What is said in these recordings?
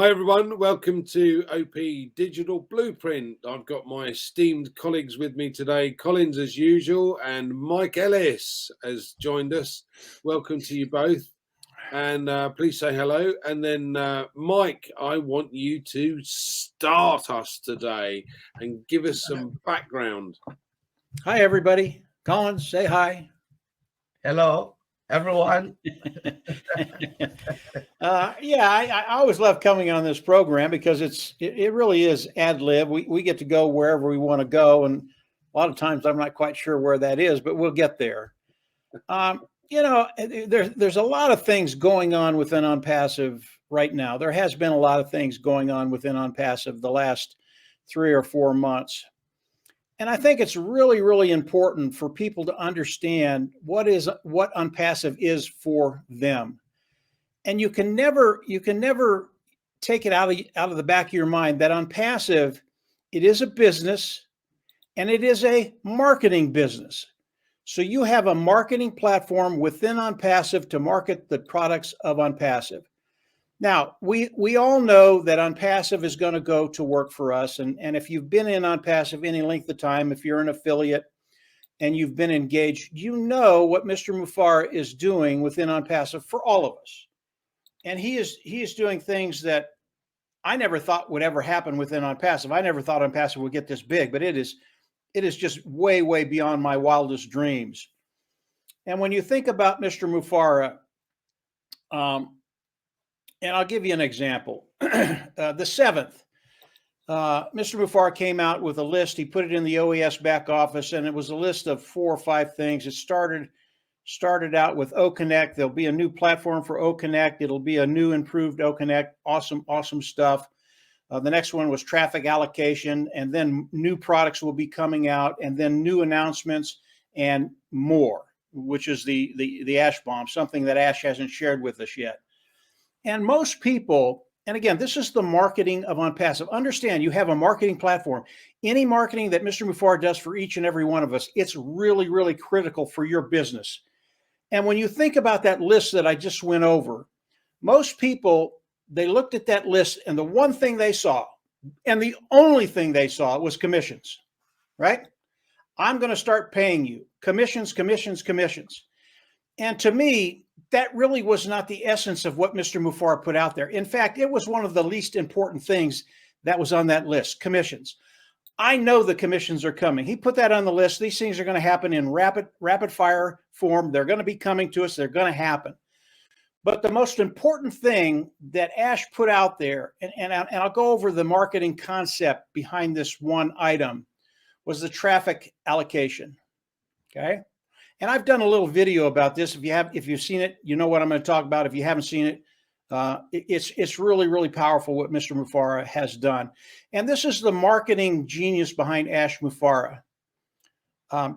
Hi everyone, welcome to OP Digital Blueprint. I've got my esteemed colleagues with me today, Collins as usual, and Mike Ellis has joined us. Welcome to you both, and please say hello. And then Mike, I want you to start us today and give us some background. Hi everybody. Collins, say hi. Hello everyone. I always love coming on this program because it really is ad lib. We get to go wherever we want to go, and a lot of times I'm not quite sure where that is, but we'll get there. There's a lot of things going on within ONPASSIVE right now. There has been a lot of things going on within ONPASSIVE the last 3 or 4 months. And I think it's really, really important for people to understand what ONPASSIVE is for them. And you can never take it out of the back of your mind that ONPASSIVE, it is a business and it is a marketing business. So you have a marketing platform within ONPASSIVE to market the products of ONPASSIVE. Now, we all know that ONPASSIVE is going to go to work for us. And if you've been in ONPASSIVE any length of time, if you're an affiliate and you've been engaged, you know what Mr. Mufareh is doing within ONPASSIVE for all of us. And he is doing things that I never thought would ever happen within ONPASSIVE. I never thought ONPASSIVE would get this big, but it is just way, way beyond my wildest dreams. And when you think about Mr. Mufareh, and I'll give you an example. The 7th, Mr. Mufareh came out with a list. He put it in the OES back office, and it was a list of 4 or 5 things. It started out with OConnect. There'll be a new platform for OConnect. It'll be a new improved OConnect. Awesome stuff. The next one was traffic allocation, and then new products will be coming out, and then new announcements and more, which is the Ash bomb, something that Ash hasn't shared with us yet. And most people, and again, this is the marketing of ONPASSIVE. Understand, you have a marketing platform. Any marketing that Mr. Mufareh does for each and every one of us, it's really, really critical for your business. And when you think about that list that I just went over, most people, they looked at that list and the one thing they saw, and the only thing they saw was commissions, right? I'm going to start paying you commissions. And to me, that really was not the essence of what Mr. Mufareh put out there. In fact, it was one of the least important things that was on that list, commissions. I know the commissions are coming. He put that on the list. These things are going to happen in rapid fire form. They're going to be coming to us. They're going to happen. But the most important thing that Ash put out there, and I'll go over the marketing concept behind this one item, was the traffic allocation, okay? And I've done a little video about this. If you've seen it, you know what I'm going to talk about. If you haven't seen it, it's really, really powerful what Mr. Mufareh has done. And this is the marketing genius behind Ash Mufareh.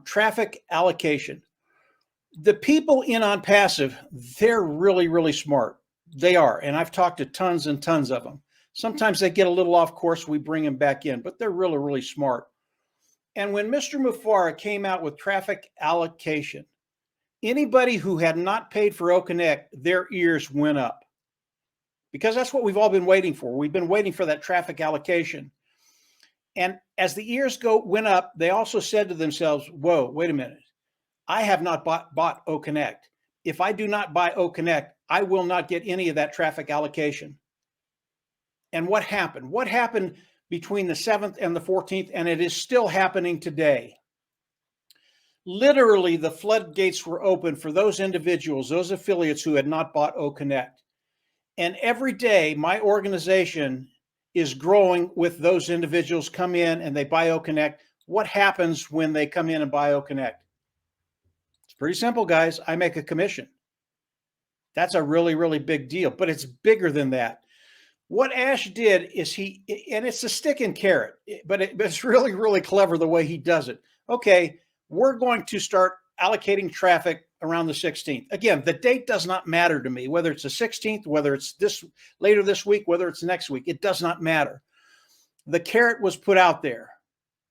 Traffic allocation. The people in ONPASSIVE, they're really, really smart. They are. And I've talked to tons and tons of them. Sometimes they get a little off course. We bring them back in, but they're really, really smart. And when Mr. Mufareh came out with traffic allocation, anybody who had not paid for OConnect, their ears went up. Because that's what we've all been waiting for. We've been waiting for that traffic allocation. And as the ears went up, they also said to themselves, whoa, wait a minute. I have not bought OConnect. If I do not buy OConnect, I will not get any of that traffic allocation. And what happened? What happened between the 7th and the 14th, and it is still happening today? Literally, the floodgates were open for those individuals, those affiliates who had not bought OConnect. And every day, my organization is growing with those individuals come in and they buy OConnect. What happens when they come in and buy OConnect? It's pretty simple, guys. I make a commission. That's a really, really big deal, but it's bigger than that. What Ash did is and it's a stick and carrot, but it's really, really clever the way he does it. Okay, we're going to start allocating traffic around the 16th. Again, the date does not matter to me, whether it's the 16th, whether it's later this week, whether it's next week, it does not matter. The carrot was put out there.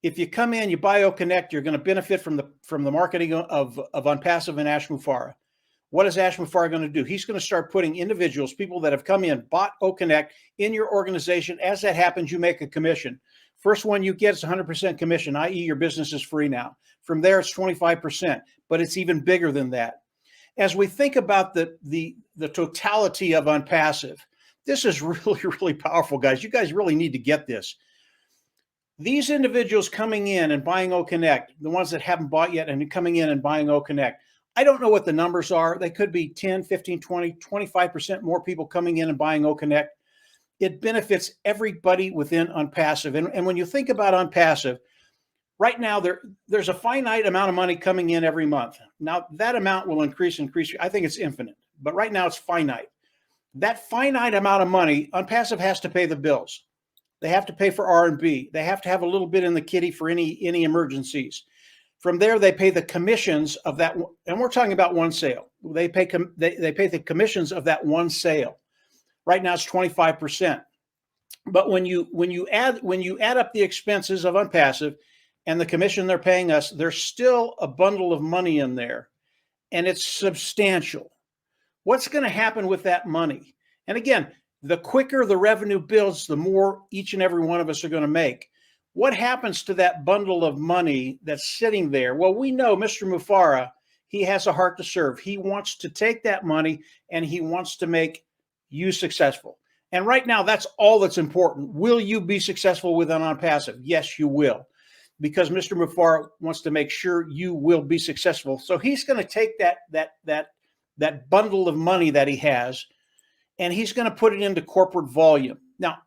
If you come in, you buy OConnect, you're going to benefit from the marketing of ONPASSIVE and Ash Mufareh. What is Ash Mufareh going to do? He's going to start putting individuals, people that have come in, bought OConnect in your organization. As that happens, you make a commission. First one you get is 100% commission, i.e. your business is free now. From there, it's 25%, but it's even bigger than that. As we think about the totality of ONPASSIVE, this is really, really powerful, guys. You guys really need to get this. These individuals coming in and buying OConnect, the ones that haven't bought yet and coming in and buying OConnect, I don't know what the numbers are. They could be 10, 15, 20, 25% more people coming in and buying OConnect. It benefits everybody within ONPASSIVE. And when you think about ONPASSIVE, right now there's a finite amount of money coming in every month. Now that amount will increase. I think it's infinite, but right now it's finite. That finite amount of money, ONPASSIVE has to pay the bills. They have to pay for R&B. They have to have a little bit in the kitty for any emergencies. From there, they pay the commissions of that, and we're talking about one sale. They pay the commissions of that one sale. Right now, it's 25%. But when you add up the expenses of ONPASSIVE and the commission they're paying us, there's still a bundle of money in there, and it's substantial. What's going to happen with that money? And again, the quicker the revenue builds, the more each and every one of us are going to make. What happens to that bundle of money that's sitting there? Well, we know Mr. Mufareh, he has a heart to serve. He wants to take that money and he wants to make you successful. And right now, that's all that's important. Will you be successful with ONPASSIVE? Yes, you will, because Mr. Mufareh wants to make sure you will be successful. So he's going to take that bundle of money that he has, and he's going to put it into corporate volume. Now,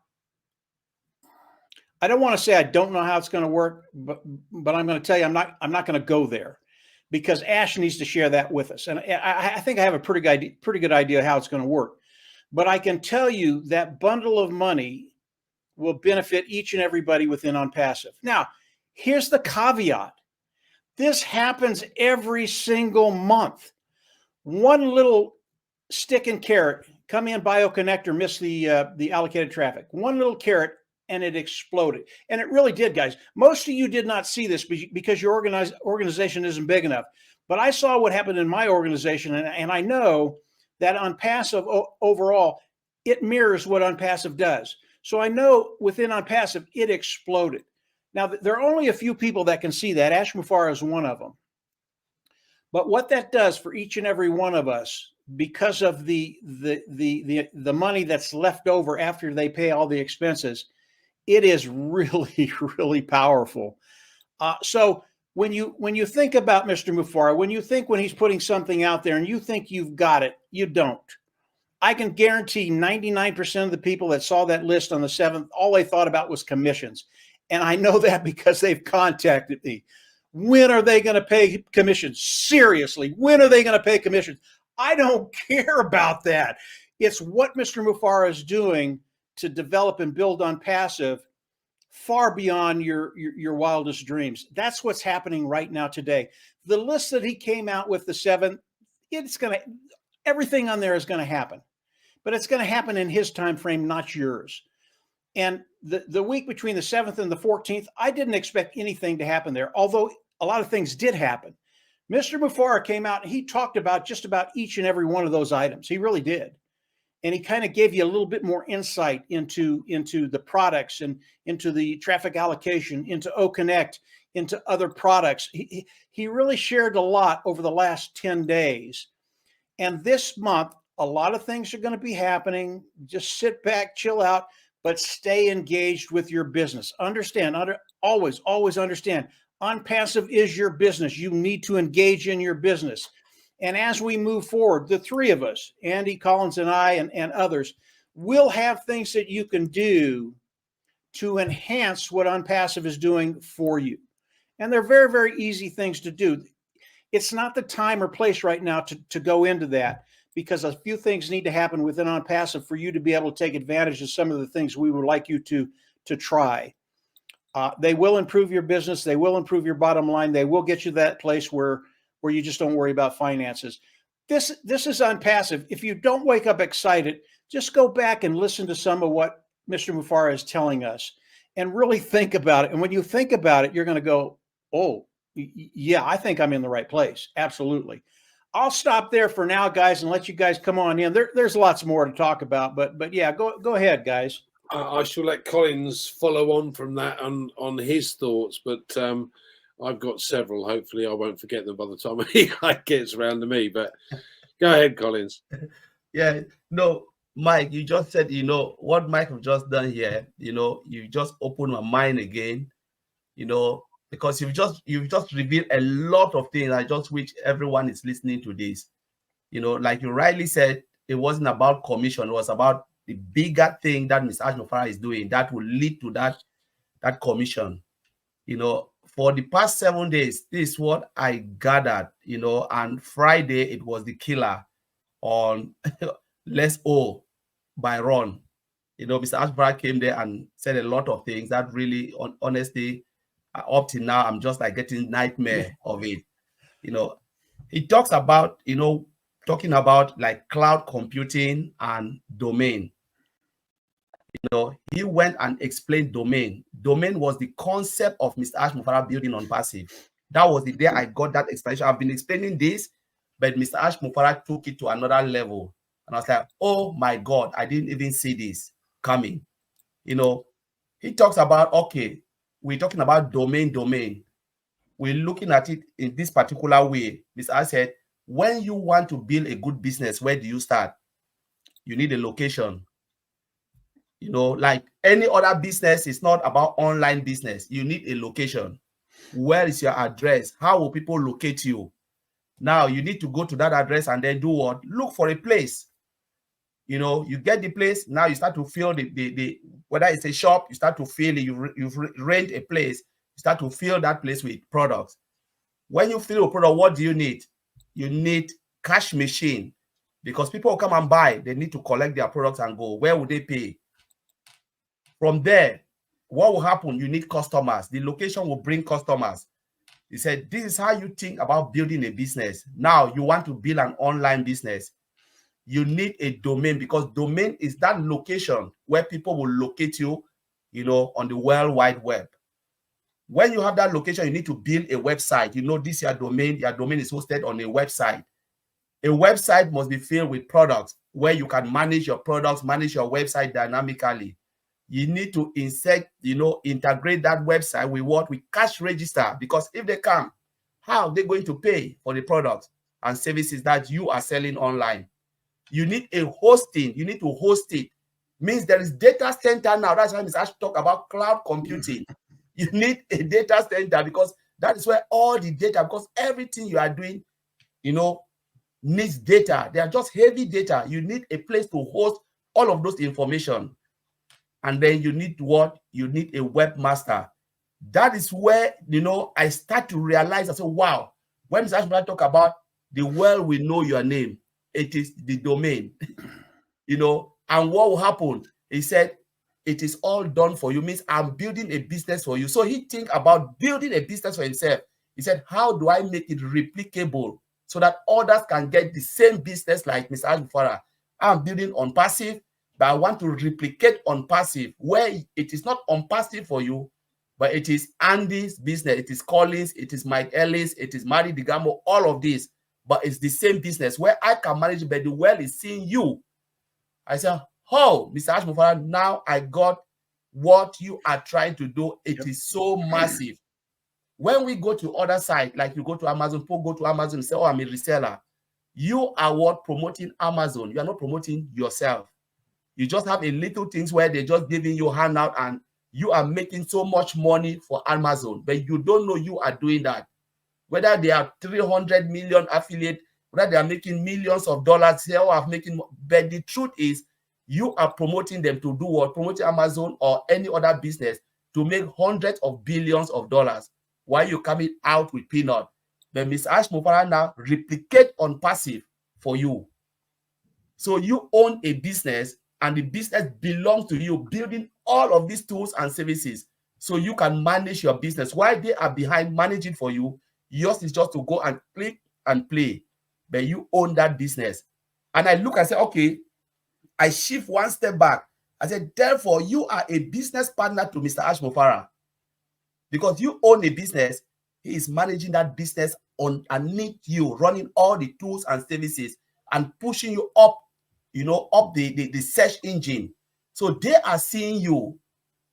I don't want to say I don't know how it's going to work, but I'm going to tell you I'm not going to go there, because Ash needs to share that with us. And I think I have a pretty good idea how it's going to work. But I can tell you that bundle of money will benefit each and everybody within ONPASSIVE. Now, here's the caveat. This happens every single month. One little stick and carrot, come in, buy OConnect, or miss the allocated traffic. One little carrot, and it exploded. And it really did, guys. Most of you did not see this because your organization isn't big enough. But I saw what happened in my organization, and I know that ONPASSIVE overall, it mirrors what ONPASSIVE does. So I know within ONPASSIVE, it exploded. Now, there are only a few people that can see that. Ash Mufareh is one of them. But what that does for each and every one of us, because of the money that's left over after they pay all the expenses, it is really, really powerful. So when you think about Mr. Mufareh, when he's putting something out there and you think you've got it, you don't. I can guarantee 99% of the people that saw that list on the 7th, all they thought about was commissions. And I know that because they've contacted me. When are they going to pay commissions? Seriously, when are they going to pay commissions? I don't care about that. It's what Mr. Mufareh is doing to develop and build ONPASSIVE far beyond your wildest dreams. That's what's happening right now today. The list that he came out with, the 7th, everything on there is going to happen. But it's going to happen in his time frame, not yours. And the week between the 7th and the 14th, I didn't expect anything to happen there, although a lot of things did happen. Mr. Mufareh came out and he talked about just about each and every one of those items. He really did. And he kind of gave you a little bit more insight into the products and into the traffic allocation, into OConnect, into other products. He really shared a lot over the last 10 days. And this month, a lot of things are going to be happening. Just sit back, chill out, but stay engaged with your business. Understand, always understand, ONPASSIVE is your business. You need to engage in your business. And as we move forward, the three of us, Andy, Collins, and I, and others, will have things that you can do to enhance what ONPASSIVE is doing for you. And they're very, very easy things to do. It's not the time or place right now to go into that, because a few things need to happen within ONPASSIVE for you to be able to take advantage of some of the things we would like you to try. They will improve your business. They will improve your bottom line. They will get you to that place where you just don't worry about finances. This is ONPASSIVE. If you don't wake up excited, just go back and listen to some of what Mr. Mufareh is telling us and really think about it. And when you think about it, you're going to go, oh, yeah, I think I'm in the right place. Absolutely. I'll stop there for now, guys, and let you guys come on in. There's lots more to talk about, but yeah, go ahead, guys. I shall let Collins follow on from that on his thoughts, but I've got several. Hopefully, I won't forget them by the time he gets around to me. But go ahead, Collins. Yeah, no, Mike, you just said, what Mike have just done here, you just opened my mind again, because you've just revealed a lot of things. I just wish everyone is listening to this. Like you rightly said, it wasn't about commission, it was about the bigger thing that Mr. Mufareh is doing that will lead to that commission. For the past 7 days, this is what I gathered, and Friday it was the killer on Let's O by Ron. Mr. Mufareh came there and said a lot of things that really, honestly, up to now, I'm just like getting nightmare of it. He talks about, talking about like cloud computing and domain. He went and explained domain. Domain was the concept of Mr. Mufareh building ONPASSIVE. That was the day I got that explanation. I've been explaining this, but Mr. Mufareh took it to another level. And I was like, oh my God, I didn't even see this coming. He talks about, okay, we're talking about domain. We're looking at it in this particular way. Mr. said, when you want to build a good business, where do you start? You need a location. Like any other business, it's not about online business. You need a location. Where is your address? How will people locate you? Now you need to go to that address and then do what? Look for a place. You get the place. Now you start to fill the whether it's a shop, you start to fill it. You rent a place. You start to fill that place with products. When you fill a product, what do you need? You need cash machine, because people will come and buy. They need to collect their products and go. Where would they pay? From there, what will happen? You need customers. The location will bring customers. He said, this is how you think about building a business. Now you want to build an online business. You need a domain, because domain is that location where people will locate you, on the World Wide Web. When you have that location, you need to build a website. This is your domain. Your domain is hosted on a website. A website must be filled with products where you can manage your products, manage your website dynamically. You need to integrate that website with what? With cash register, because if they come, how are they going to pay for the products and services that you are selling online? You need a hosting. You need to host it. Means there is data center now. That's why Mr. Ash talk about cloud computing. You need a data center, because that is where all the data, because everything you are doing, needs data. They are just heavy data. You need a place to host all of those information. And then you need what? You need a webmaster. That is where, I start to realize, I say, wow, when Mr. Ashman talk about the world will know your name, it is the domain, and what will happen? He said, it is all done for you, means I'm building a business for you. So he think about building a business for himself. He said, how do I make it replicable so that others can get the same business like Mr. Mufareh? I'm building ONPASSIVE, but I want to replicate ONPASSIVE, where it is not ONPASSIVE for you, but it is Andy's business. It is Collins, it is Mike Ellis, it is Mari Digamo, all of this. But it's the same business where I can manage, but the world is seeing you. I said, oh, Mr. Mufareh, now I got what you are trying to do. It is so massive. When we go to other sites, like you go to Amazon, people go to Amazon and say, oh, I'm a reseller. You are what? Promoting Amazon. You are not promoting yourself. You just have a little things where they're just giving you a handout and you are making so much money for Amazon, but you don't know you are doing that. Whether they are 300 million affiliate, whether they are making millions of dollars here or are making, but the truth is you are promoting them to do what? Promoting Amazon or any other business to make hundreds of billions of dollars while you're coming out with peanut. But Mr. Mufareh now replicate ONPASSIVE for you. So you own a business and the business belongs to you, building all of these tools and services so you can manage your business. While they are behind managing for you, yours is just to go and click and play, but you own that business. And I look and say, okay, I shift one step back. I said, therefore, you are a business partner to Mr. Mufareh, because you own a business. He is managing that business underneath you, running all the tools and services and pushing you up, you know, up the search engine. So they are seeing you.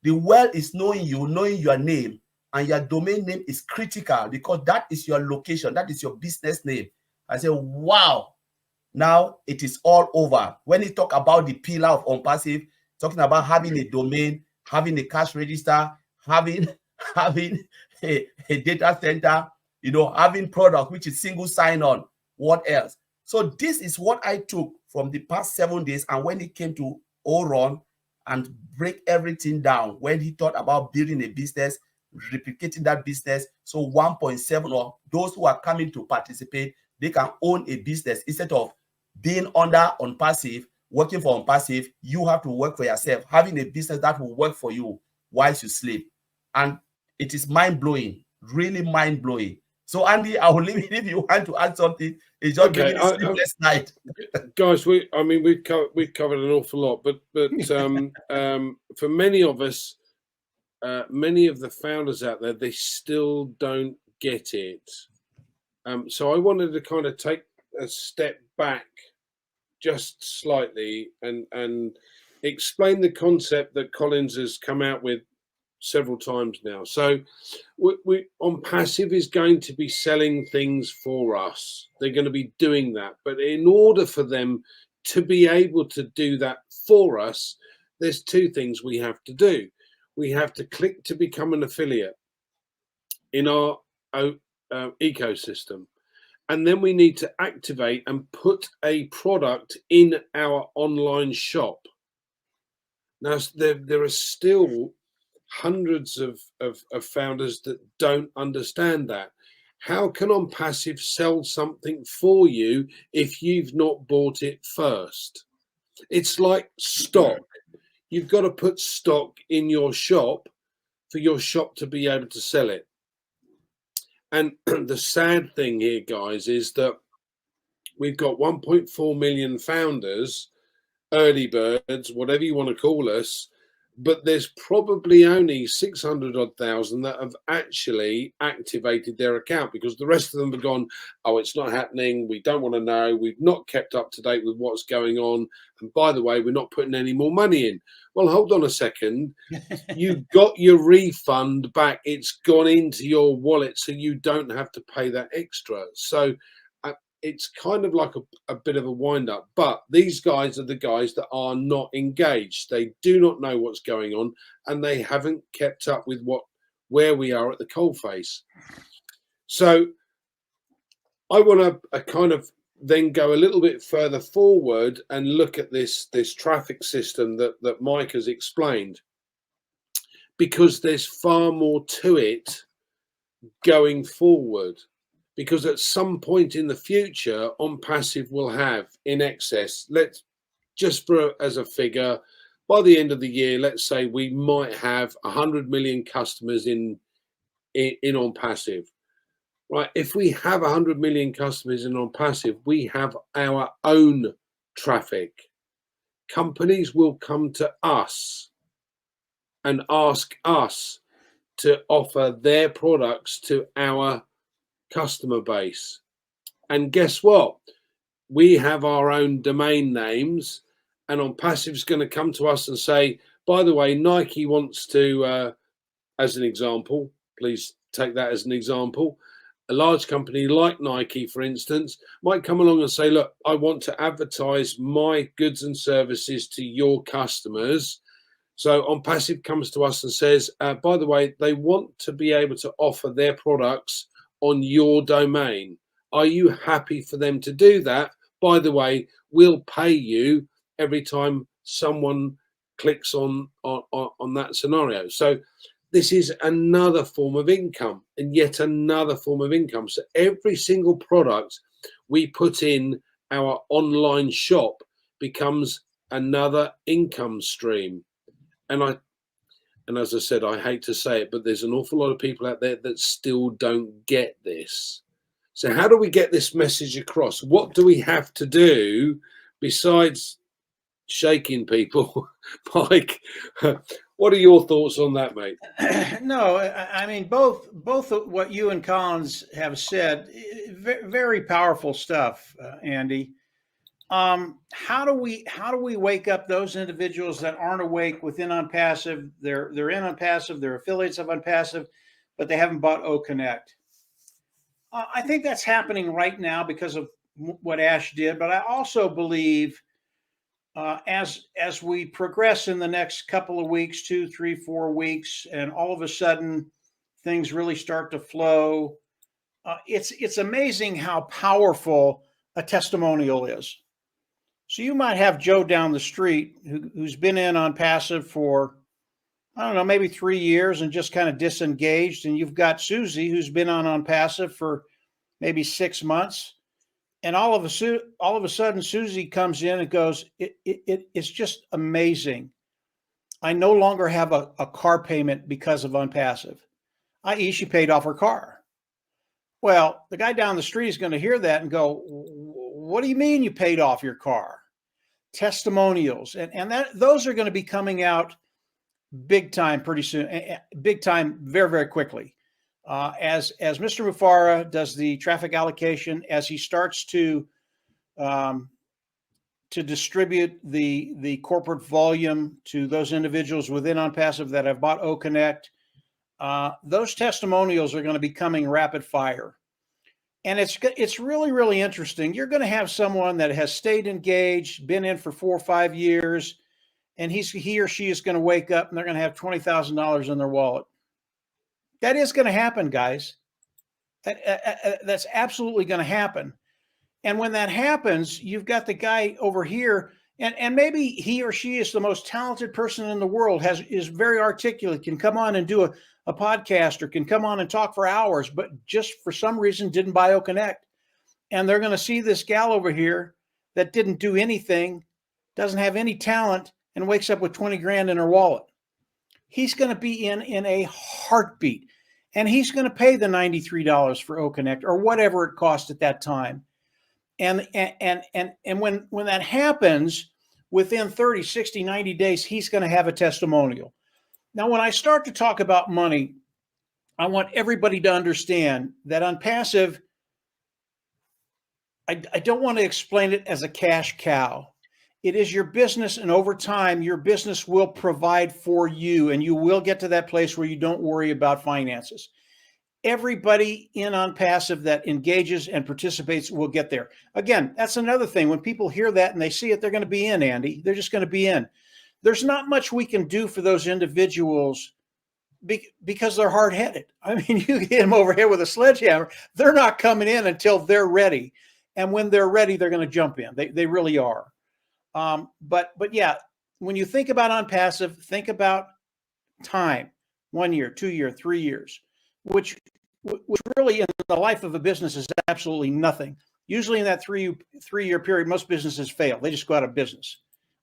The world is knowing you, knowing your name, and your domain name is critical because that is your location, that is your business name. I say, wow, now it is all over. When you talk about the pillar of ONPASSIVE, talking about having a domain, having a cash register, having a data center, you know, having product, which is single sign-on, what else? So this is what I took from the past 7 days. And when it came to Oron and break everything down, when he thought about building a business, replicating that business, so 1.7, or those who are coming to participate, they can own a business instead of being under ONPASSIVE, working for ONPASSIVE. You have to work for yourself, having a business that will work for you whilst you sleep. And it is mind-blowing, really mind-blowing. So Andy, I will leave it. If you want to add something, it's just Okay, a sleepless night. Guys, we've covered an awful lot, but for many of us, many of the founders out there, they still don't get it. So I wanted to kind of take a step back just slightly and explain the concept that Collins has come out with several times now. So we ONPASSIVE is going to be selling things for us. They're going to be doing that. But in order for them to be able to do that for us, there's 2 things we have to do. We have to click to become an affiliate in our ecosystem. And then we need to activate and put a product in our online shop. Now, there are still hundreds of founders that don't understand that. How can ONPASSIVE sell something for you if you've not bought it first? It's like stock. You've got to put stock in your shop for your shop to be able to sell it. And the sad thing here, guys, is that we've got 1.4 million founders, early birds, whatever you want to call us, but there's probably only 600,000 that have actually activated their account, because the rest of them have gone, oh, it's not happening, we don't want to know, we've not kept up to date with what's going on, and by the way, we're not putting any more money in. Well, hold on a second. You got your refund back. It's gone into your wallet, so you don't have to pay that extra. So it's kind of like a bit of a wind up. But these guys are the guys that are not engaged. They do not know what's going on, and they haven't kept up with where we are at the coalface. So I want to kind of then go a little bit further forward and look at this traffic system that Mike has explained, because there's far more to it going forward. Because at some point in the future, ONPASSIVE will have in excess, let's just as a figure, by the end of the year, let's say we might have 100 million customers in ONPASSIVE. Right, if we have 100 million customers in ONPASSIVE, we have our own traffic. Companies will come to us and ask us to offer their products to our customer base. And guess what? We have our own domain names, and ONPASSIVE is going to come to us and say, by the way, Nike wants to, as an example, please take that as an example. A large company like Nike, for instance, might come along and say, look, I want to advertise my goods and services to your customers. So ONPASSIVE comes to us and says, by the way, they want to be able to offer their products on your domain. Are you happy for them to do that? By the way, we'll pay you every time someone clicks on that scenario. So this is another form of income, and yet another form of income. So every single product we put in our online shop becomes another income stream. And as I said, I hate to say it, but there's an awful lot of people out there that still don't get this. So how do we get this message across? What do we have to do besides shaking people? Mike, What are your thoughts on that, mate? No, I mean both what you and Collins have said, very powerful stuff, Andy. How do we wake up those individuals that aren't awake within ONPASSIVE? They're in ONPASSIVE, they're affiliates of ONPASSIVE, but they haven't bought OConnect. I think that's happening right now because of what Ash did, but I also believe as we progress in the next couple of weeks, 2, 3, 4 weeks, and all of a sudden things really start to flow, it's amazing how powerful a testimonial is. So you might have Joe down the street who's been in ONPASSIVE for, I don't know, maybe 3 years and just kind of disengaged. And you've got Susie who's been on ONPASSIVE for maybe 6 months. And all of a sudden, Susie comes in and goes, it's just amazing. I no longer have a car payment because of ONPASSIVE, i.e. she paid off her car. Well, the guy down the street is going to hear that and go, what do you mean you paid off your car? Testimonials. And those are going to be coming out big time pretty soon, big time very, very quickly. As Mr. Mufareh does the traffic allocation, as he starts to distribute the corporate volume to those individuals within ONPASSIVE that have bought OConnect, those testimonials are going to be coming rapid fire. And it's really, really interesting. You're going to have someone that has stayed engaged, been in for 4 or 5 years, and he or she is going to wake up and they're going to have $20,000 in their wallet. That is going to happen, guys. That's absolutely going to happen. And when that happens, you've got the guy over here, and maybe he or she is the most talented person in the world, is very articulate, can come on and do a podcast, or can come on and talk for hours, but just for some reason didn't buy OConnect. And they're going to see this gal over here that didn't do anything, doesn't have any talent, and wakes up with 20 grand in her wallet. He's going to be in a heartbeat, and he's going to pay the $93 for OConnect or whatever it cost at that time. And when that happens, within 30, 60, 90 days, he's going to have a testimonial. Now, when I start to talk about money, I want everybody to understand that ONPASSIVE, I don't want to explain it as a cash cow. It is your business, and over time, your business will provide for you, and you will get to that place where you don't worry about finances. Everybody in ONPASSIVE that engages and participates will get there. Again, that's another thing. When people hear that and they see it, they're going to be in, Andy. They're just going to be in. There's not much we can do for those individuals because they're hard-headed. I mean, you hit them over here with a sledgehammer, they're not coming in until they're ready. And when they're ready, they're going to jump in. They really are. But yeah, when you think about ONPASSIVE, think about time, 1 year, 2 year, 3 years, which really in the life of a business is absolutely nothing. Usually in that three-year period, most businesses fail. They just go out of business.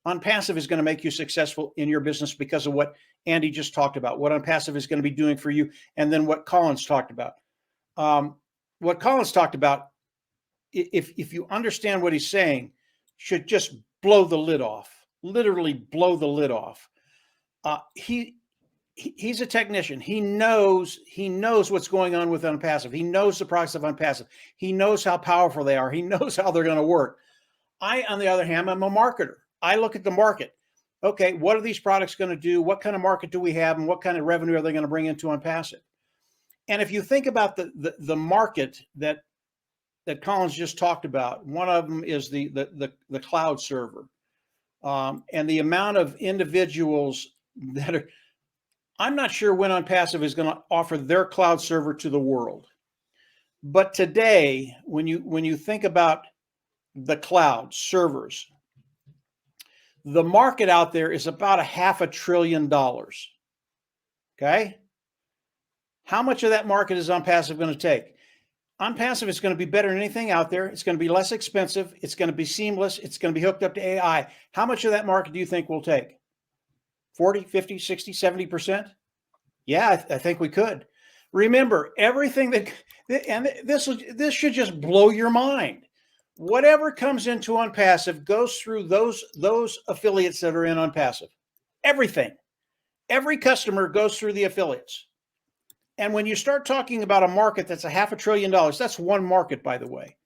ONPASSIVE is going to make you successful in your business because of what Andy just talked about, what ONPASSIVE is going to be doing for you, and then what Collins talked about. What Collins talked about, if you understand what he's saying, should just blow the lid off, literally blow the lid off. He's a technician. He knows what's going on with ONPASSIVE. He knows the products of ONPASSIVE. He knows how powerful they are. He knows how they're going to work. I, on the other hand, I'm a marketer. I look at the market. Okay, what are these products going to do? What kind of market do we have, and what kind of revenue are they going to bring into ONPASSIVE? And if you think about the market that Collins just talked about, one of them is the cloud server, and the amount of individuals that are. I'm not sure when ONPASSIVE is going to offer their cloud server to the world, but today, when you think about the cloud servers, the market out there is about $500 billion. Okay, how much of that market is ONPASSIVE going to take? ONPASSIVE is going to be better than anything out there. It's going to be less expensive. It's going to be seamless. It's going to be hooked up to AI. How much of that market do you think we'll take? 40, 50, 60, 70%? Yeah, I think we could. Remember, everything and this should just blow your mind. Whatever comes into ONPASSIVE goes through those affiliates that are in ONPASSIVE. Everything. Every customer goes through the affiliates. And when you start talking about a market that's $500 billion, that's one market, by the way.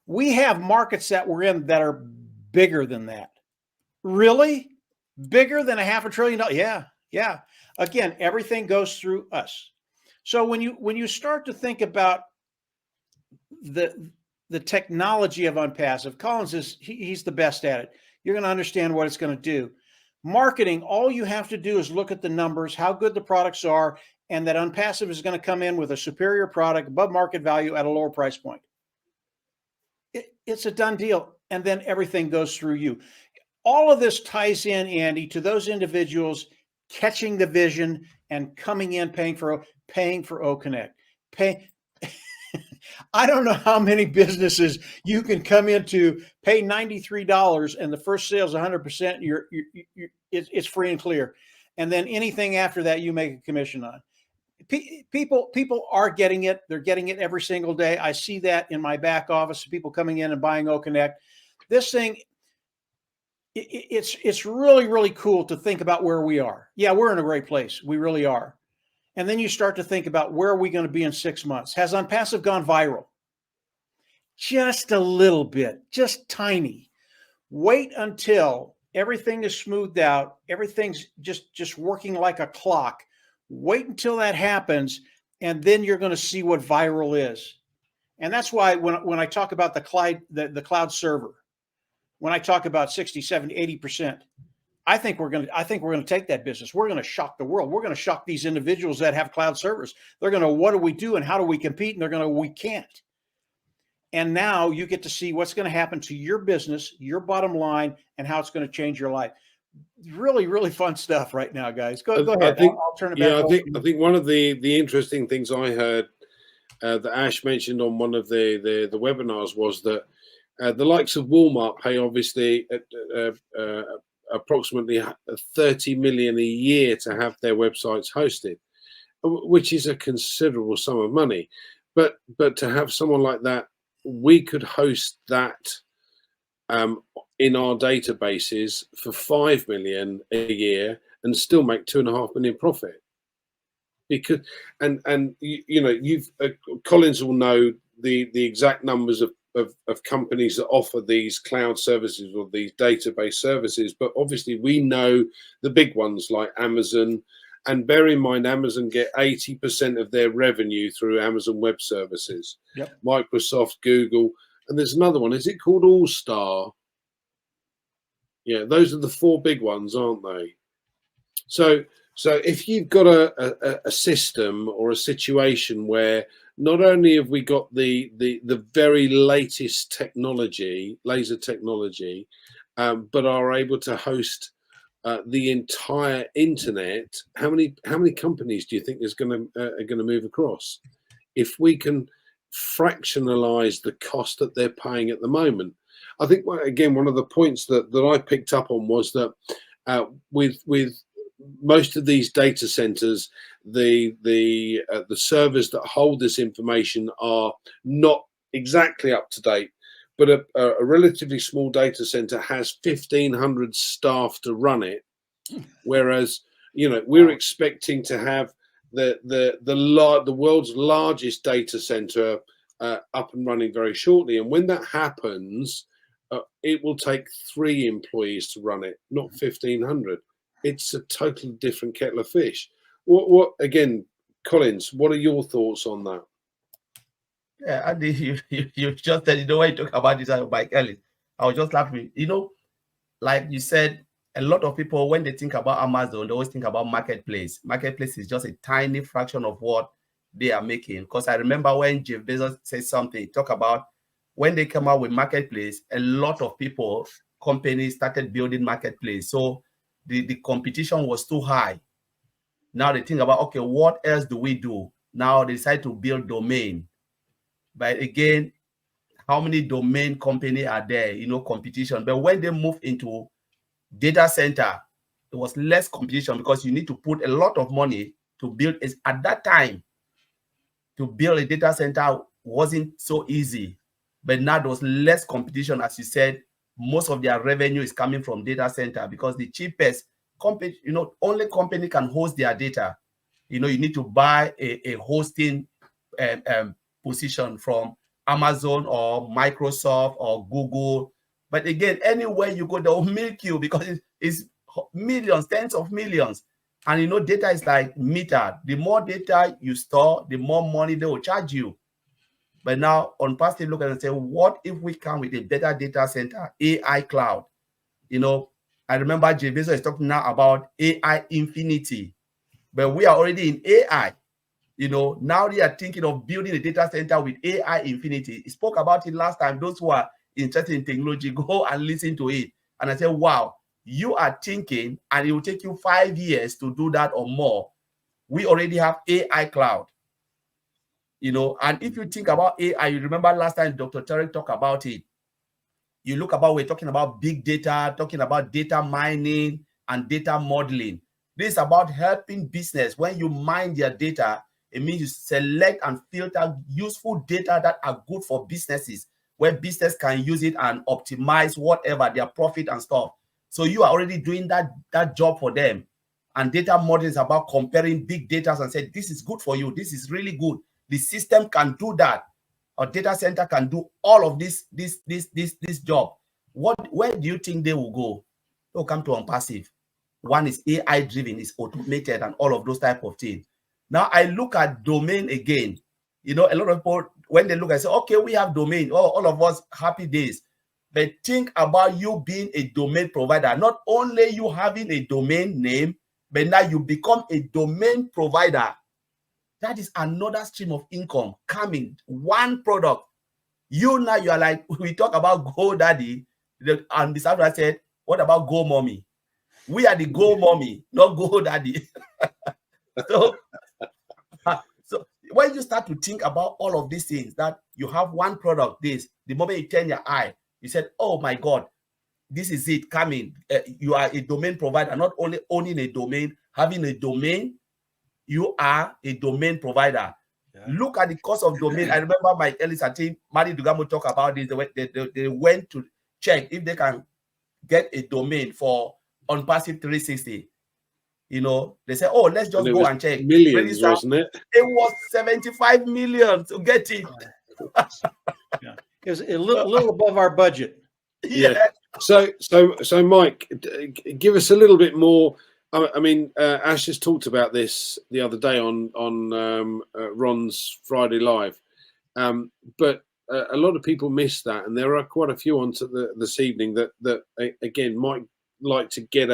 We have markets that we're in that are bigger than that. Really? Bigger than $500 billion? Yeah, yeah. Again, everything goes through us. So when you start to think about the technology of ONPASSIVE, Collins he's the best at it. You're going to understand what it's going to do. Marketing, all you have to do is look at the numbers, how good the products are, and that ONPASSIVE is going to come in with a superior product above market value at a lower price point. It's a done deal. And then everything goes through you. All of this ties in, Andy, to those individuals catching the vision and coming in, paying for OConnect. I don't know how many businesses you can come into, pay $93, and the first sale is 100%. It's free and clear, and then anything after that you make a commission on. People are getting it. They're getting it every single day. I see that in my back office. People coming in and buying OConnect. This thing, it's really, really cool to think about where we are. Yeah, we're in a great place. We really are. And then you start to think about, where are we going to be in 6 months? Has ONPASSIVE gone viral? Just a little bit, just tiny. Wait until everything is smoothed out. Everything's just working like a clock. Wait until that happens, and then you're going to see what viral is. And that's why when I talk about the cloud server, when I talk about 60, 70, 80%, I think we're going to take that business. We're going to shock the world. We're going to shock these individuals that have cloud servers. They're going to, what do we do and how do we compete? And they're going to, we can't. And now you get to see what's going to happen to your business, your bottom line, and how it's going to change your life. Really, really fun stuff right now, guys. Go ahead. I'll turn it back. Yeah, I think one of the interesting things I heard that Ash mentioned on one of the webinars was that the likes of Walmart pay obviously approximately 30 million a year to have their websites hosted, which is a considerable sum of money. But to have someone like that, we could host that in our databases for 5 million a year and still make 2.5 million profit. Because and you know, you've Collins will know the exact numbers of companies that offer these cloud services or these database services, but obviously we know the big ones like Amazon, and bear in mind Amazon get 80% of their revenue through Amazon Web Services. Yep. Microsoft, Google, and there's another one. Is it called All Star? Yeah, those are the 4 big ones, aren't they? So if you've got a system or a situation where not only have we got the very latest technology, laser technology, but are able to host the entire internet, how many companies do you think are going to move across? If we can fractionalize the cost that they're paying at the moment, I think again one of the points that I picked up on was that with most of these data centers, the servers that hold this information are not exactly up to date, but a relatively small data center has 1,500 staff to run it, whereas we're expecting to have the world's largest data center up and running very shortly. And when that happens, it will take 3 employees to run it, not 1,500. It's a totally different kettle of fish. What again, Collins? What are your thoughts on that? Yeah, Andy, you just said, when you talk about this, Mike Ellis, I was just laughing. Like you said, a lot of people, when they think about Amazon, they always think about marketplace. Marketplace is just a tiny fraction of what they are making. Because I remember when Jeff Bezos said something, talk about when they come out with marketplace, a lot of people, companies started building marketplace. So the competition was too high. Now they think about, okay, what else do we do? Now they decide to build domain. But again, how many domain companies are there? Competition. But when they move into data center, there was less competition because you need to put a lot of money to build. At that time, to build a data center wasn't so easy. But now there was less competition. As you said, most of their revenue is coming from data center because the cheapest company, only company can host their data. You need to buy a hosting position from Amazon or Microsoft or Google. But again, anywhere you go, they'll milk you because it's millions, tens of millions. And data is like meter. The more data you store, the more money they will charge you. But now ONPASSIVE look at it and say, what if we come with a better data center, AI cloud? I remember Jay Bezos is talking now about AI infinity, but we are already in AI. Now they are thinking of building a data center with AI infinity. He spoke about it last time. Those who are interested in technology, go and listen to it. And I said, wow, you are thinking, and it will take you 5 years to do that or more. We already have AI cloud. And if you think about AI, you remember last time Dr. Tarek talked about it. You look about, we're talking about big data, talking about data mining and data modeling. This is about helping business. When you mine their data, it means you select and filter useful data that are good for businesses, where business can use it and optimize whatever their profit and stuff. So you are already doing that job for them. And data modeling is about comparing big data and say, this is good for you. This is really good. The system can do that. Our data center can do all of this job. Where do you think they will go? They'll come to ONPASSIVE. One is AI driven, is automated, and all of those type of things. Now I look at domain again. A lot of people, when they look, I say, okay, we have domain. Oh, all of us, happy days. But think about you being a domain provider. Not only you having a domain name, but now you become a domain provider. That is another stream of income coming. One product. Now you are like, we talk about GoDaddy, and this after I said, what about Go Mommy? We are the Go Mommy, not GoDaddy. So when you start to think about all of these things, that you have one product, the moment you turn your eye, you said, oh my God, this is it coming. You are a domain provider, not only owning a domain, having a domain, you are a domain provider. Yeah. Look at the cost of domain. I remember my Ellis and team, Mari Dugamo, talk about this. They went to check if they can get a domain for ONPASSIVE 360. They say, oh, let's just go and check. Millions, wasn't it? It was 75 million to get it. Yeah. It was a little above our budget. Yeah. So Mike, give us a little bit more. I mean, Ash has talked about this the other day on Ron's Friday Live, but a lot of people miss that, and there are quite a few on this evening that again might like to get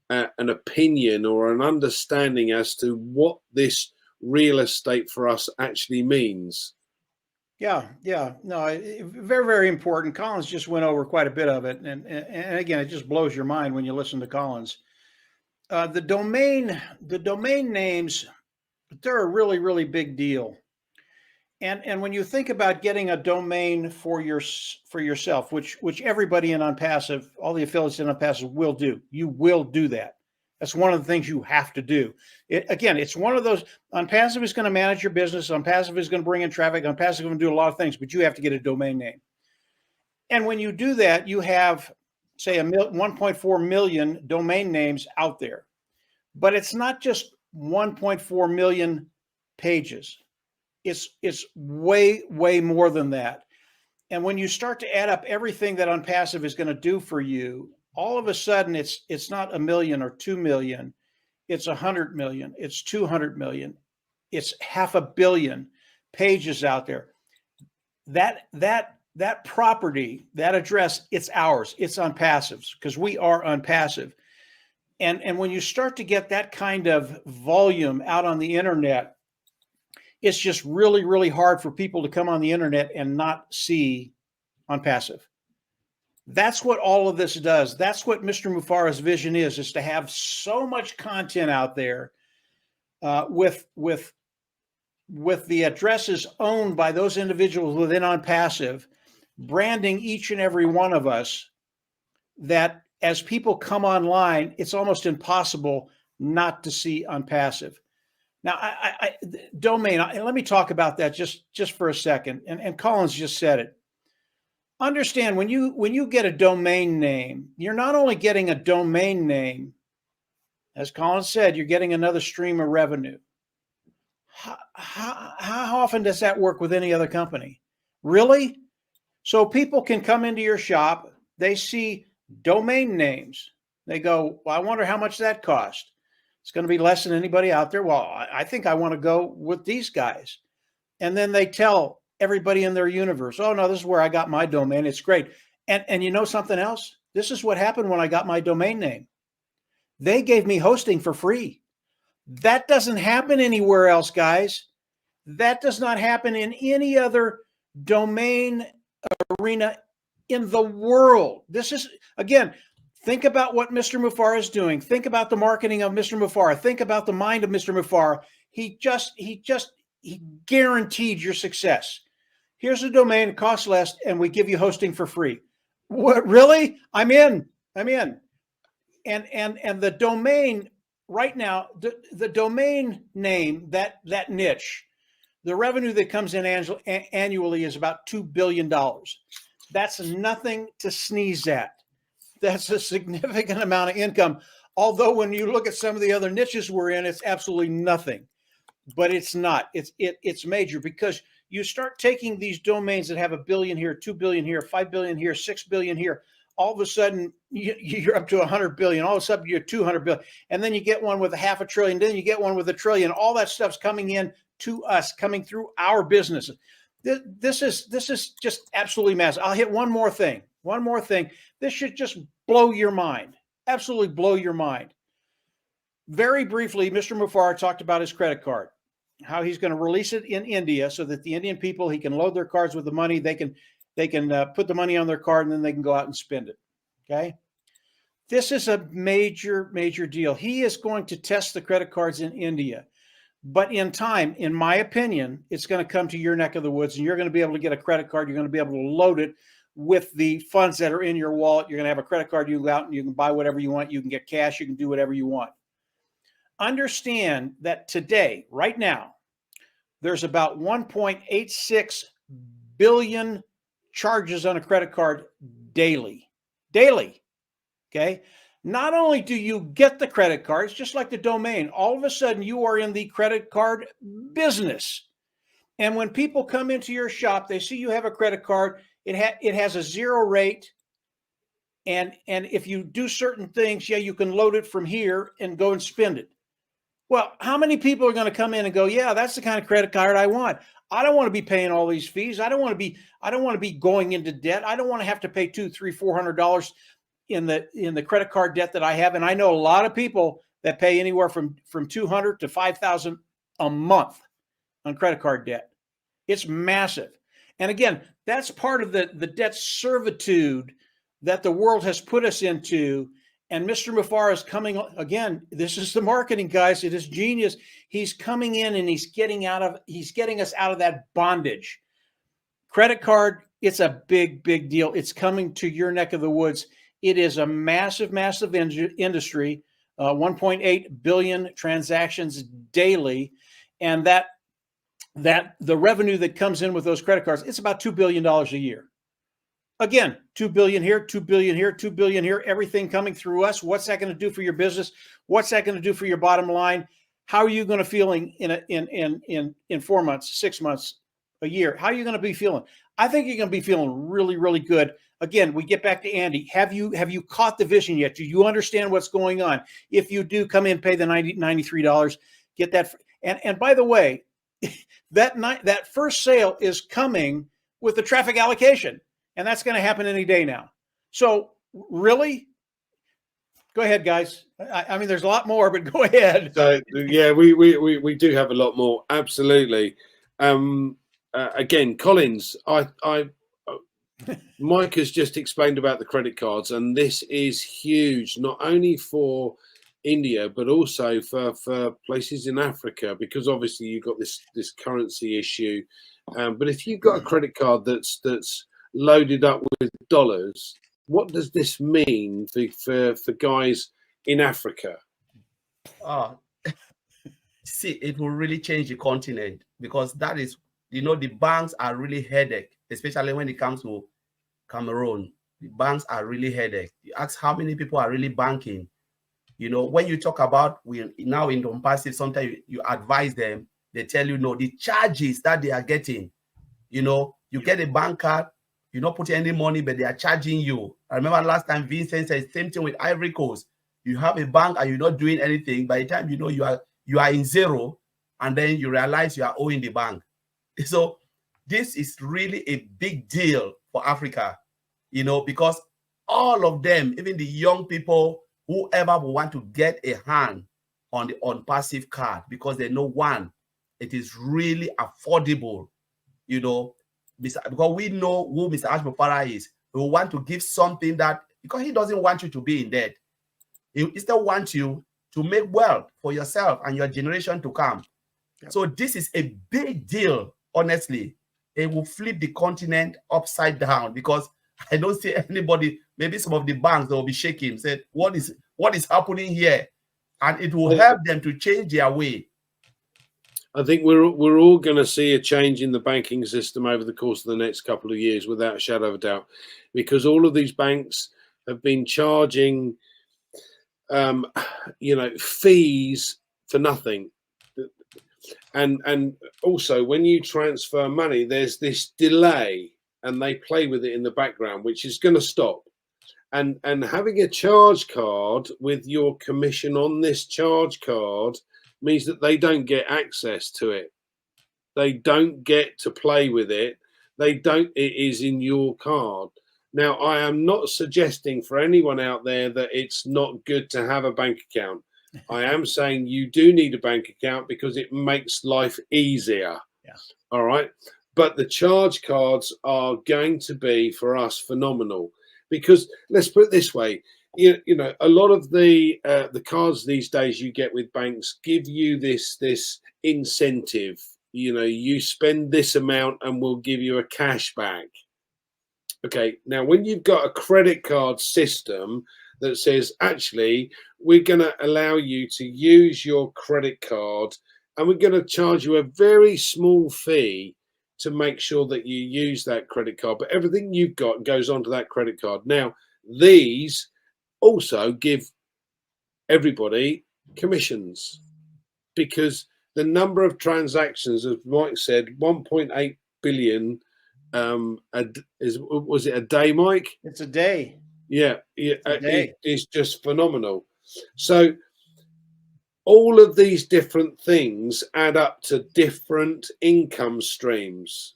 an opinion or an understanding as to what this real estate for us actually means. Yeah, no, very, very important. Collins just went over quite a bit of it, and again, it just blows your mind when you listen to Collins. The domain names, they're a really, really big deal. And when you think about getting a domain for yourself, which everybody in ONPASSIVE, all the affiliates in ONPASSIVE will do, you will do that. That's one of the things you have to do. Again, it's one of those. ONPASSIVE is going to manage your business. ONPASSIVE is going to bring in traffic. ONPASSIVE is going to do a lot of things, but you have to get a domain name. And when you do that, you have, say, 1.4 million domain names out there. But it's not just 1.4 million pages. It's way, way more than that. And when you start to add up everything that ONPASSIVE is going to do for you, all of a sudden it's not 1 million or 2 million. It's 100 million. It's 200 million. It's 500 million pages out there. That property, that address, it's ours. It's ONPASSIVE's because we are ONPASSIVE. And when you start to get that kind of volume out on the internet, it's just really, really hard for people to come on the internet and not see ONPASSIVE. That's what all of this does. That's what Mr. Mufareh's vision is to have so much content out there with the addresses owned by those individuals within ONPASSIVE, branding each and every one of us, that as people come online, it's almost impossible not to see ONPASSIVE. Now, domain, let me talk about that just for a second. And Collins just said it. Understand, when you get a domain name, you're not only getting a domain name, As Colin said, you're getting another stream of revenue. How often does that work with any other company? Really? So people can come into your shop, they see domain names. They go, well, I wonder how much that cost. It's going to be less than anybody out there. Well, I think I want to go with these guys. And then they tell everybody in their universe, oh, no, this is where I got my domain. It's great. And you know something else? This is what happened when I got my domain name. They gave me hosting for free. That doesn't happen anywhere else, guys. That does not happen in any other domain arena in the world. This is, again, think about what Mr. Mufareh is doing. Think about the marketing of Mr. Mufareh. Think about the mind of Mr. Mufareh. He guaranteed your success. Here's a domain, it costs less, and we give you hosting for free. What, really? I'm in. And the domain right now, the domain name, that niche, the revenue that comes in annually is about $2 billion. That's nothing to sneeze at. That's a significant amount of income. Although when you look at some of the other niches we're in, it's absolutely nothing. But it's not. It's major, because you start taking these domains that have $1 billion here, $2 billion here, $5 billion here, $6 billion here. All of a sudden, you're up to 100 billion. All of a sudden, you're 200 billion. And then you get one with $500 billion. Then you get one with $1 trillion. All that stuff's coming in to us, coming through our businesses. This is just absolutely massive. I'll hit one more thing. This should just blow your mind. Absolutely blow your mind. Very briefly, Mr. Mufareh talked about his credit card, how he's going to release it in India so that the Indian people, he can load their cards with the money. They can put the money on their card, and then they can go out and spend it. Okay. This is a major, major deal. He is going to test the credit cards in India, but in time, in my opinion, it's going to come to your neck of the woods, and you're going to be able to get a credit card. You're going to be able to load it with the funds that are in your wallet. You're going to have a credit card. You can go out and you can buy whatever you want. You can get cash. You can do whatever you want. Understand that today, right now, there's about 1.86 billion charges on a credit card daily. Okay. Not only do you get the credit card, it's just like the domain. All of a sudden, you are in the credit card business. And when people come into your shop, they see you have a credit card. It has a 0 rate. And if you do certain things, yeah, you can load it from here and go and spend it. Well, how many people are going to come in and go, yeah, that's the kind of credit card I want. I don't want to be paying all these fees. I don't want to be going into debt. I don't want to have to pay $200, $300, $400 in the credit card debt that I have. And I know a lot of people that pay anywhere from $200 to $5,000 a month on credit card debt. It's massive. And again, that's part of the debt servitude that the world has put us into. And Mr. Mufareh is coming, again, this is the marketing, guys. It is genius. He's coming in and he's getting us out of that bondage. Credit card, it's a big, big deal. It's coming to your neck of the woods. It is a massive, massive industry, 1.8 billion transactions daily. And that the revenue that comes in with those credit cards, it's about $2 billion a year. Again, 2 billion here, 2 billion here, 2 billion here, everything coming through us. What's that going to do for your business? What's that going to do for your bottom line? How are you going to feel in 4 months, 6 months, a year? How are you going to be feeling? I think you're going to be feeling really, really good. Again, we get back to Andy. Have you caught the vision yet? Do you understand what's going on? If you do, come in, pay the $93, get that. And by the way, that first sale is coming with the traffic allocation. And that's going to happen any day now. So really, go ahead, guys. I mean, there's a lot more, but go ahead. So yeah, we do have a lot more. Absolutely. Again, Collins, Mike has just explained about the credit cards, and this is huge, not only for India, but also for places in Africa, because obviously you've got this currency issue. But if you've got a credit card that's loaded up with dollars, what does this mean for guys in Africa? See, it will really change the continent, because that is, the banks are really headache, especially when it comes to Cameroon. The banks are really headache. You ask how many people are really banking. You know, when you talk about we now in ONPASSIVE, sometimes you advise them, they tell you, no, the charges that they are getting, you know, you get a bank card, you not put any money, but they are charging you. I remember last time Vincent said same thing with Ivory Coast. You have a bank and you're not doing anything. By the time you know you are in zero, and then you realize you are owing the bank. So this is really a big deal for Africa, you know, because all of them, even the young people, whoever will want to get a hand on the ONPASSIVE card, because they know, one, it is really affordable, you know, because we know who Mr. Mufareh is. We want to give something that, because he doesn't want you to be in debt. He still wants you to make wealth for yourself and your generation to come. Yep. So this is a big deal, honestly. It will flip the continent upside down, because I don't see anybody, maybe some of the banks that will be shaking, said, what is happening here? And it will help them to change their way. I think we're all going to see a change in the banking system over the course of the next couple of years, without a shadow of a doubt, because all of these banks have been charging, you know, fees for nothing. And also, when you transfer money, there's this delay, and they play with it in the background, which is going to stop. And having a charge card with your commission on this charge card means that they don't get access to it. They don't get to play with it. It is in your card. Now, I am not suggesting for anyone out there that it's not good to have a bank account. I am saying you do need a bank account because it makes life easier. Yeah. All right. But the charge cards are going to be, for us, phenomenal, because let's put it this way. You know, a lot of the cards these days you get with banks give you this incentive. You know, you spend this amount and we'll give you a cash back. Okay, now when you've got a credit card system that says, actually, we're going to allow you to use your credit card and we're going to charge you a very small fee to make sure that you use that credit card, but everything you've got goes onto that credit card. Now, these also give everybody commissions, because the number of transactions, as Mike said, 1.8 billion. Was it a day, Mike? It's a day. Yeah, it's just phenomenal. So all of these different things add up to different income streams.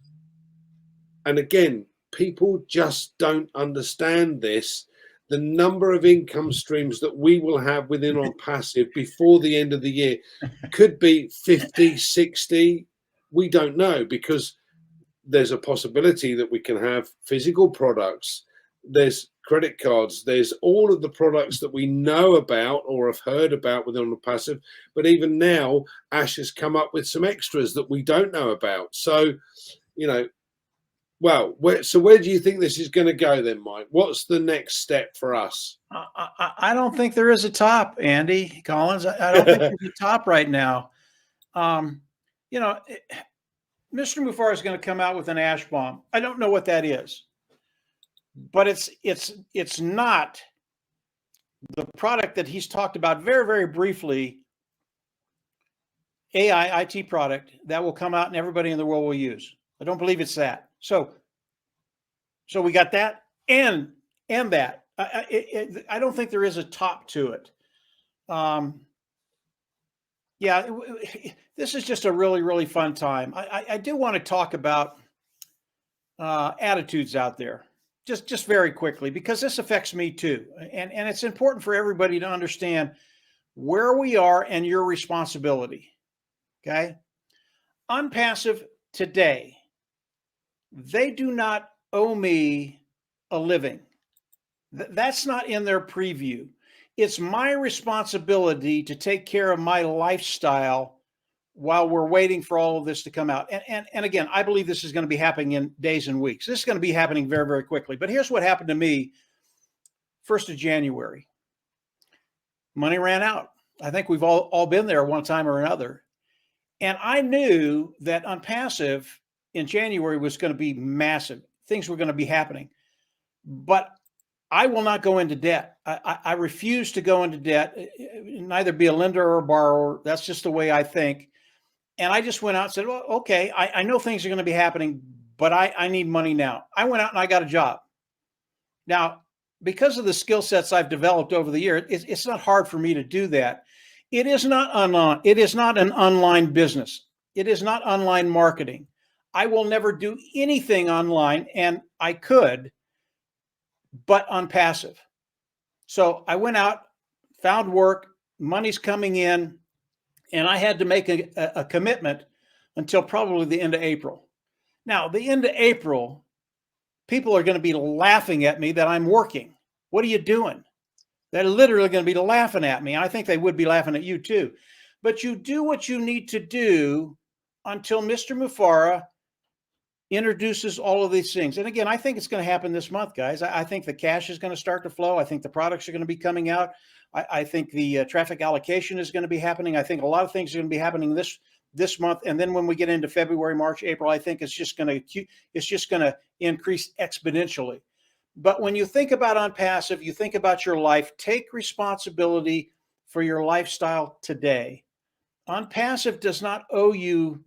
And again, people just don't understand this. The number of income streams that we will have within ONPASSIVE before the end of the year could be 50, 60. We don't know, because there's a possibility that we can have physical products. There's credit cards. There's all of the products that we know about or have heard about within ONPASSIVE. But even now, Ash has come up with some extras that we don't know about. So, you know, well, where do you think this is going to go then, Mike? What's the next step for us? I don't think there is a top, Andy Collins. I don't think there's a top right now. You know, Mr. Mufareh is going to come out with an ash bomb. I don't know what that is, but it's not the product that he's talked about very, very briefly, AI IT product that will come out and everybody in the world will use. I don't believe it's that. So we got that and that. I don't think there is a top to it. Yeah, this is just a really, really fun time. I do want to talk about attitudes out there, just very quickly, because this affects me too. And it's important for everybody to understand where we are and your responsibility. Okay? ONPASSIVE today, they do not owe me a living. That's not in their preview. It's my responsibility to take care of my lifestyle while we're waiting for all of this to come out. And again, I believe this is going to be happening in days and weeks. This is going to be happening very, very quickly. But here's what happened to me 1st of January. Money ran out. I think we've all been there one time or another. And I knew that ONPASSIVE in January was going to be massive. Things were going to be happening. But I will not go into debt. I refuse to go into debt, neither be a lender or a borrower. That's just the way I think. And I just went out and said, well, okay, I know things are going to be happening, but I need money now. I went out and I got a job. Now, because of the skill sets I've developed over the year, it's not hard for me to do that. It is not online. It is not an online business. It is not online marketing. I will never do anything online, and I could, but on passive. So I went out, found work, money's coming in, and I had to make a commitment until probably the end of April. Now, the end of April, people are going to be laughing at me that I'm working. What are you doing? They're literally going to be laughing at me. I think they would be laughing at you too. But you do what you need to do until Mr. Mufareh introduces all of these things. And again, I think it's going to happen this month, guys. I think the cash is going to start to flow. I think the products are going to be coming out. I think the traffic allocation is going to be happening. I think a lot of things are going to be happening this month. And then when we get into February, March, April, I think it's just going to increase exponentially. But when you think about ONPASSIVE, you think about your life, take responsibility for your lifestyle today. ONPASSIVE does not owe you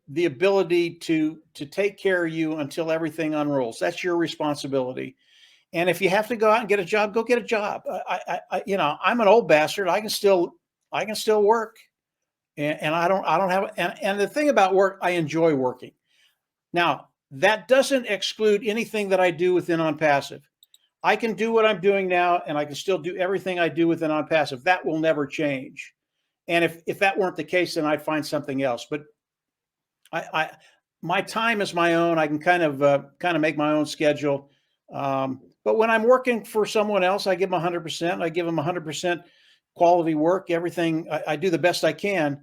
the ability to take care of you until everything unrolls. That's your responsibility. And if you have to go out and get a job, go get a job. I'm an old bastard. I can still work, and I don't have. And the thing about work, I enjoy working. Now, that doesn't exclude anything that I do within ONPASSIVE. I can do what I'm doing now, and I can still do everything I do within ONPASSIVE. That will never change. And if that weren't the case, then I'd find something else. But my time is my own. I can kind of make my own schedule. But when I'm working for someone else, I give them 100%. I give them 100% quality work. Everything I do the best I can,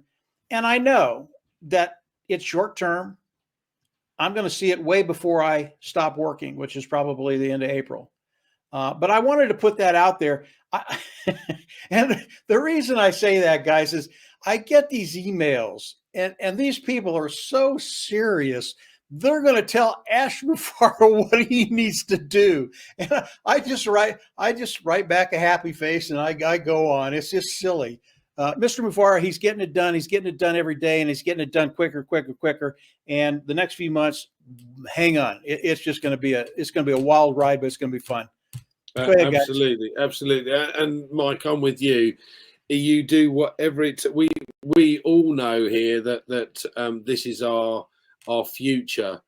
and I know that it's short term. I'm going to see it way before I stop working, which is probably the end of April. But I wanted to put that out there. And the reason I say that, guys, is I get these emails, and these people are so serious. They're going to tell Ash Mufareh what he needs to do. And I just write back a happy face, and I go on. It's just silly. Mr. Mufareh, he's getting it done. He's getting it done every day, and he's getting it done quicker. And the next few months, hang on. It's just going to be a wild ride, but it's going to be fun. Go ahead, absolutely, guys. Absolutely. And Mike, I'm with you. You do whatever it. We all know here that this is our future,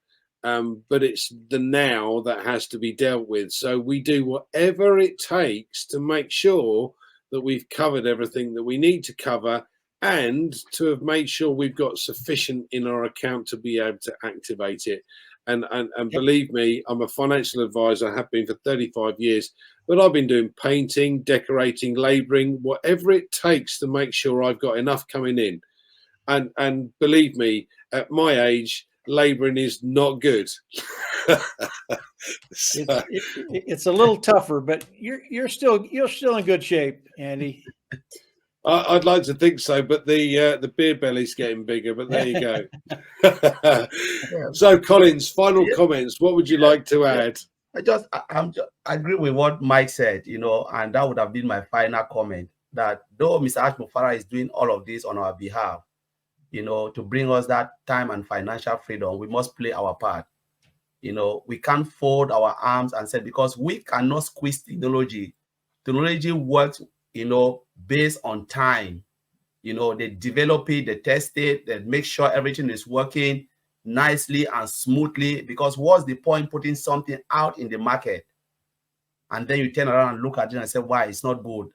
but it's the now that has to be dealt with. So we do whatever it takes to make sure that we've covered everything that we need to cover, and to have made sure we've got sufficient in our account to be able to activate it. And believe me, I'm a financial advisor. I have been for 35 years, but I've been doing painting, decorating, labouring, whatever it takes to make sure I've got enough coming in. And believe me, at my age, labouring is not good. So, it's a little tougher, but you're still in good shape, Andy. I'd like to think so, but the beer belly's getting bigger. But there you go. So, Collins, final comments. What would you like to add? I agree with what Mike said, and that would have been my final comment. That though Mr. Ash Mufareh is doing all of this on our behalf, to bring us that time and financial freedom, we must play our part. We can't fold our arms and say, because we cannot squeeze technology. Technology works, based on time. They develop it, they test it, they make sure everything is working nicely and smoothly. Because what's the point putting something out in the market and then you turn around and look at it and say, why it's not good?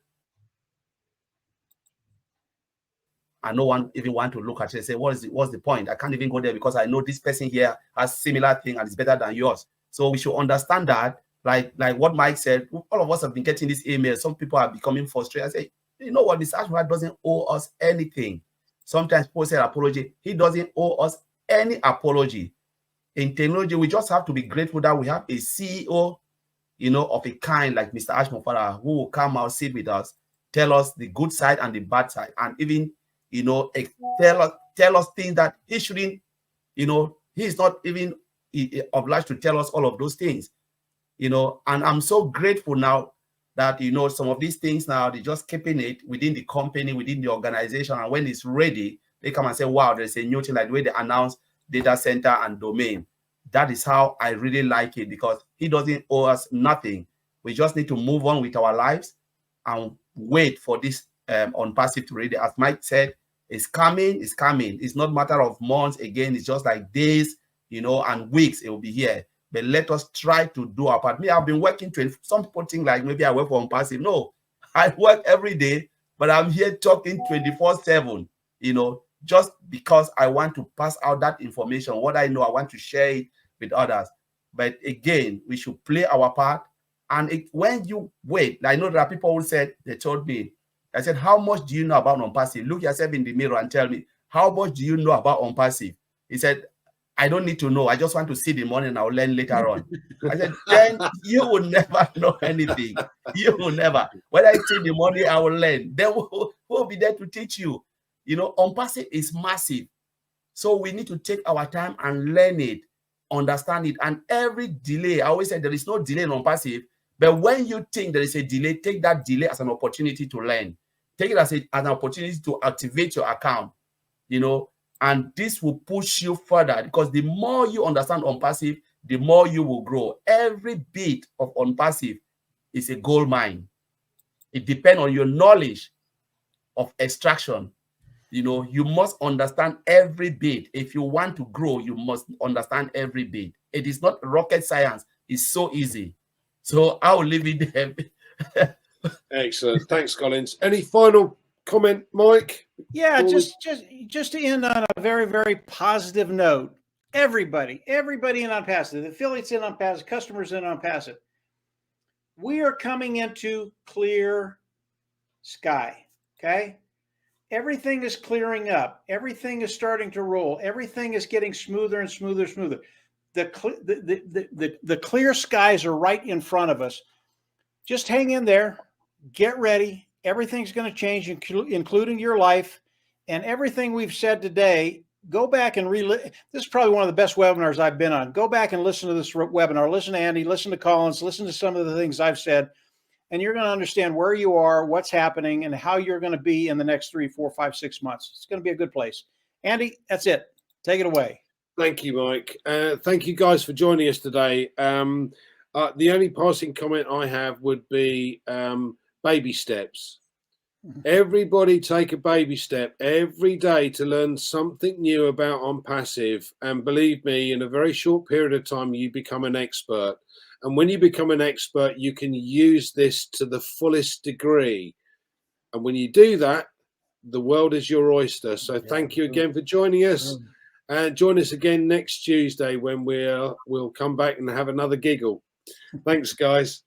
And no one even want to look at it and say, what's the point? I can't even go there because I know this person here has similar thing and it's better than yours. So we should understand that, like what Mike said, all of us have been getting this email. Some people are becoming frustrated. I say, you know what, Mr. Ash Mufareh doesn't owe us anything. Sometimes people say apology. He doesn't owe us any apology. In technology, we just have to be grateful that we have a CEO, of a kind like Mr. Ash Mufareh, who will come out, sit with us, tell us the good side and the bad side, and even, tell us things that he shouldn't, he's not even obliged to tell us all of those things. you know, and I'm so grateful now that, you know, some of these things now, they're just keeping it within the company, within the organization. And when it's ready, they come and say, wow, there's a new thing, like the way they announce data center and domain. That is how I really like it, because he doesn't owe us nothing. We just need to move on with our lives and wait for this ONPASSIVE to ready. As Mike said, it's coming, it's coming. It's not a matter of months again. It's just like days, you know, and weeks. It will be here. But let us try to do our part. Me, I've been working 20. Some people think like maybe I work for ONPASSIVE. No, I work every day, but I'm here talking 24/7, you know, just because I want to pass out that information. What I know, I want to share it with others. But again, we should play our part. And when you wait, I know there are people who said, they told me, I said, how much do you know about ONPASSIVE? Look yourself in the mirror and tell me, how much do you know about ONPASSIVE? He said, I don't need to know. I just want to see the money and I'll learn later on. I said, then you will never know anything. You will never. When I see the money, I will learn. Then who will be there to teach you? You know, ONPASSIVE is massive. So we need to take our time and learn it, understand it. And every delay, I always say there is no delay in ONPASSIVE. But when you think there is a delay, take that delay as an opportunity to learn. Take it as an opportunity to activate your account, you know, and this will push you further, because the more you understand ONPASSIVE, the more you will grow. Every bit of ONPASSIVE is a gold mine. It depends on your knowledge of extraction. You know, you must understand every bit. If you want to grow, you must understand every bit. It is not rocket science. It's so easy. So I will leave it there. Excellent. Thanks, Collins. Any final comment, Mike? Yeah, just to end on a very, very positive note. Everybody in ONPASSIVE, the affiliates in ONPASSIVE, customers in ONPASSIVE, we are coming into clear sky. Okay, everything is clearing up. Everything is starting to roll. Everything is getting smoother and smoother, smoother. The clear skies are right in front of us. Just hang in there. Get ready. Everything's going to change, including your life. And everything we've said today, go back and this is probably one of the best webinars I've been on. Go back and listen to this webinar. Listen to Andy, listen to Collins, listen to some of the things I've said. And you're going to understand where you are, what's happening, and how you're going to be in the next 3, 4, 5, 6 months. It's going to be a good place. Andy, that's it. Take it away. Thank you, Mike. Thank you guys for joining us today. The only passing comment I have would be baby steps. Everybody take a baby step every day to learn something new about ONPASSIVE. And believe me, in a very short period of time, you become an expert. And when you become an expert, you can use this to the fullest degree. And when you do that, the world is your oyster. So thank you again for joining us. And join us again next Tuesday when we'll come back and have another giggle. Thanks, guys.